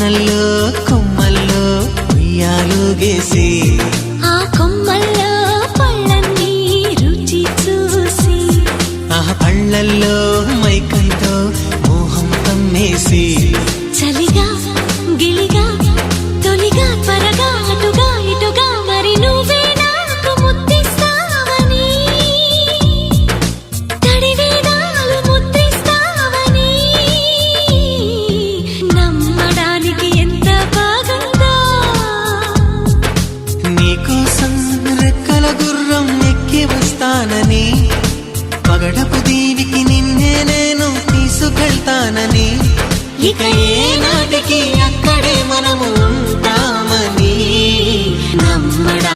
వానల్లో కొమ్మల్లో ఉయ్యాలుగేసి ఆ కొమ్మల్లో పళ్ళన్నీ రుచి చూసి ఆ పళ్ళల్లో మైకంతో మోహం కమ్మేసి చలిగా గిలిగా తొలిగా త్వరగా అటుగా ఇటుగా మరి నువ్వే నాకు ముద్దిస్తావని తడివేదాలు ముద్దిస్తావని నమ్మడానికి ఎంత బాగుందో నీకోసం రెక్కల గుర్రం ఎక్కి వస్తానని పగడపు దీనికి నిన్నే నేను తీసుకెళ్తానని ఇక ఏనాటి